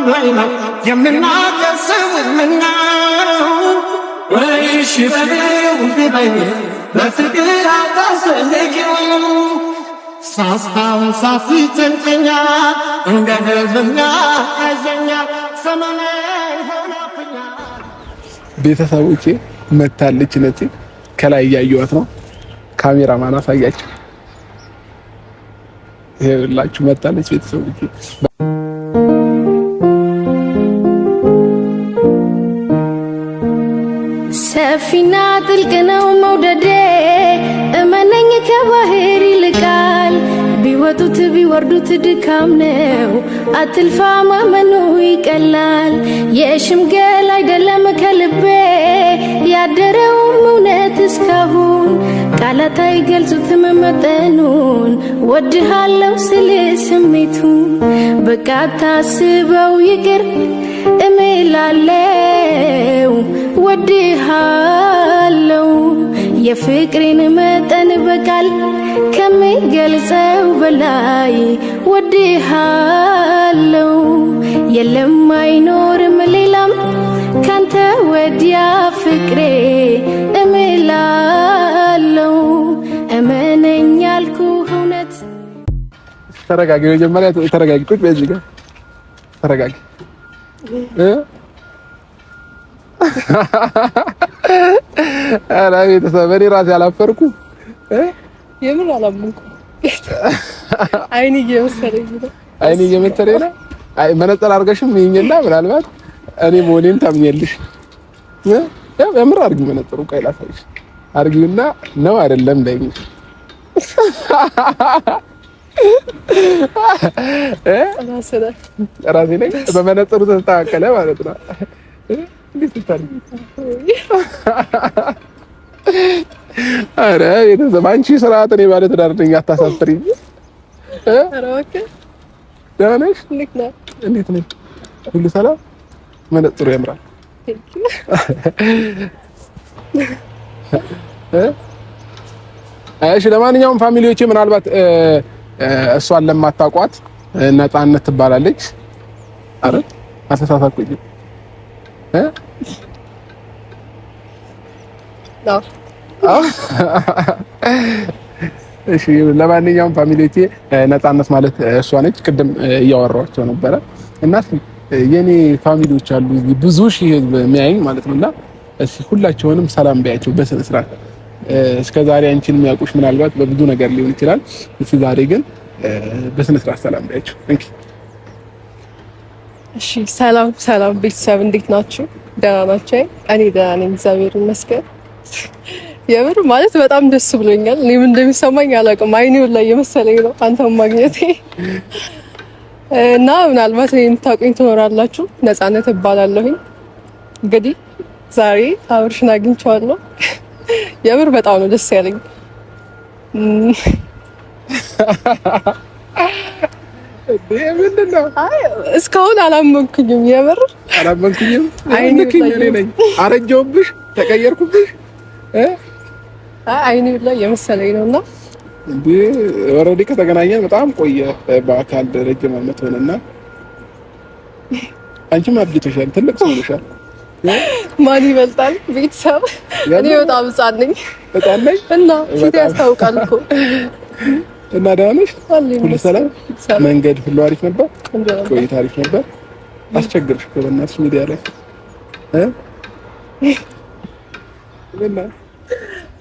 ነው የምናገሰውምና ወይሽ በኔው ቢበኝ በፍቅር አታስፈልጊው ሳስታውን ሳፊትንተኛ እንደ ህልምኛ ያዘኛ ሰመኔ ሆናብኛ ቤተሰቦቼ መታለች ነፂ ከላይ እያየኋት ነው። ካሜራማን አሳያችሁ። ይኸውላችሁ መታለች ቤተሰቦቼ። ሰፊና ጥልቅ ነው መውደዴ እመነኝ ከባህር ይልቃል ቢወጡት ቢወርዱት ድካም ነው አትልፋ ማመኑ ይቀላል የሽምገል አይደለም ከልቤ ያደረውም እውነት እስካሁን ቃላት አይገልጹትም መጠኑን ወድሃለው ስል ስሜቱን በቃ ታስበው ይቅር እምላለው ወድሃለው የፍቅሬን መጠን በቃል ከሚገልጸው በላይ ወድሃለው የለም አይኖርም ሌላም ካንተ ወዲያ ፍቅሬ እምላለው እመነኝ ያልኩህ እውነት። ተረጋጊ፣ መጀመሪያ ተረጋጊ። ቁጭ በዚህ ጋር ተረጋጊ። ኧረ ቤተሰብ እኔ ራሴ አላፈርኩም። የምን አላመንኩም። አይኔ እየመሰለኝ ነው። አይኔ እየመሰለኝ ነው። አይ መነጽር አድርገሽም ይኸኝና ምናልባት እኔ መሆኔን ታምኛለሽ። የምር አድርጊ መነጽሩ። ቆይ ላሳይሽ። አድርጊውና ነው አይደለም በይኝ። ራሴ ነኝ በመነጽሩ ተስተካከለ ማለት ነው። እንዴት ታዲያ? አረ ቤተሰብ አንቺ ስርዓት እኔ ባለ ትዳር ነኝ አታሳፍሪኝ። አረ ኦኬ ደህና ነሽ? እንዴት ነሽ? ሁሉ ሰላም? መነጽሩ ያምራል። እሺ ለማንኛውም ፋሚሊዎቼ ምናልባት እሷን ለማታውቋት ነፃነት ትባላለች። አረ አስተሳሳትኩኝ። እሺ ለማንኛውም ፋሚሊዎቼ ነፃነት ማለት እሷ ነች። ቅድም እያወራኋቸው ነበረ እና የኔ ፋሚሊዎች አሉ ብዙ ሺህ ህዝብ የሚያየኝ ማለት ነውና እሺ ሁላቸውንም ሰላም በያቸው በስነ ስርዓት። እስከዛሬ አንቺን የሚያውቁሽ ምናልባት በብዙ ነገር ሊሆን ይችላል። እሺ ዛሬ ግን በስነ ስርዓት ሰላም በያቸው። እሺ ሰላም ሰላም ቤተሰብ እንዴት ናችሁ? ደህና ናችሁ? እኔ ደህና ነኝ እግዚአብሔር ይመስገን። የምር ማለት በጣም ደስ ብሎኛል። እኔ ምን እንደሚሰማኝ አላውቅም። አይኔው ላይ የመሰለኝ ነው አንተም ማግኘቴ እና ምናልባት እኔን የምታውቁኝ ትኖራላችሁ። ነፃነት እባላለሁኝ። እንግዲህ ዛሬ አብርሽን አግኝቼዋለሁ። የምር በጣም ነው ደስ ያለኝ። ምንድነው? አይ እስካሁን አላመንኩኝም። የምር አላመንኩኝም። አይንክኝ እኔ ነኝ አረጀሁብሽ፣ ተቀየርኩብሽ። አይኔ ላይ የመሰለኝ ነውና እንዴ ኦሬዲ ከተገናኘን በጣም ቆየ። በአካል ረጅም ዓመት ሆነና አንቺም አብጅተሻል፣ ትልቅ ሰው ነሻል። ማን ይበልጣል? ቤተሰብ እኔ በጣም ሕፃን ነኝ። በጣም ነኝ እና ፊት ያስታውቃል እኮ። እና ደህና ነሽ? ሁሉ ሰላም? መንገድ ሁሉ አሪፍ ነበር? ቆይታ አሪፍ ነበር? አስቸግርሽ እኮ በእናትሽ ሚዲያ ላይ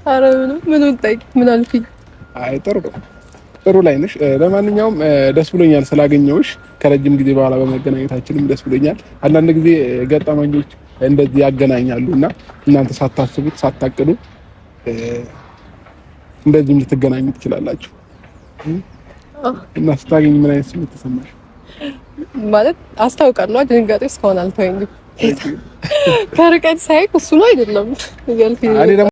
ኧረ ምኑን ጠይቅ ምን አልኩኝ? አይ ጥሩ ላይ ነሽ። ለማንኛውም ደስ ብሎኛል ስላገኘሁሽ። ከረጅም ጊዜ በኋላ በመገናኘታችንም ደስ ብሎኛል። አንዳንድ ጊዜ ገጠመኞች እንደዚህ ያገናኛሉና እናንተ ሳታስቡት ሳታቅዱ እንደዚህም ልትገናኙ ትችላላችሁ። እና ስታገኝ ምን አይነት ስሜት ተሰማሽ? ማለት አስታውቃለሁ። ድንጋጤ እስካሁን አልተወኝም። ከርቀት ሳይክ እሱ ነው አይደለም ያልኩኝ።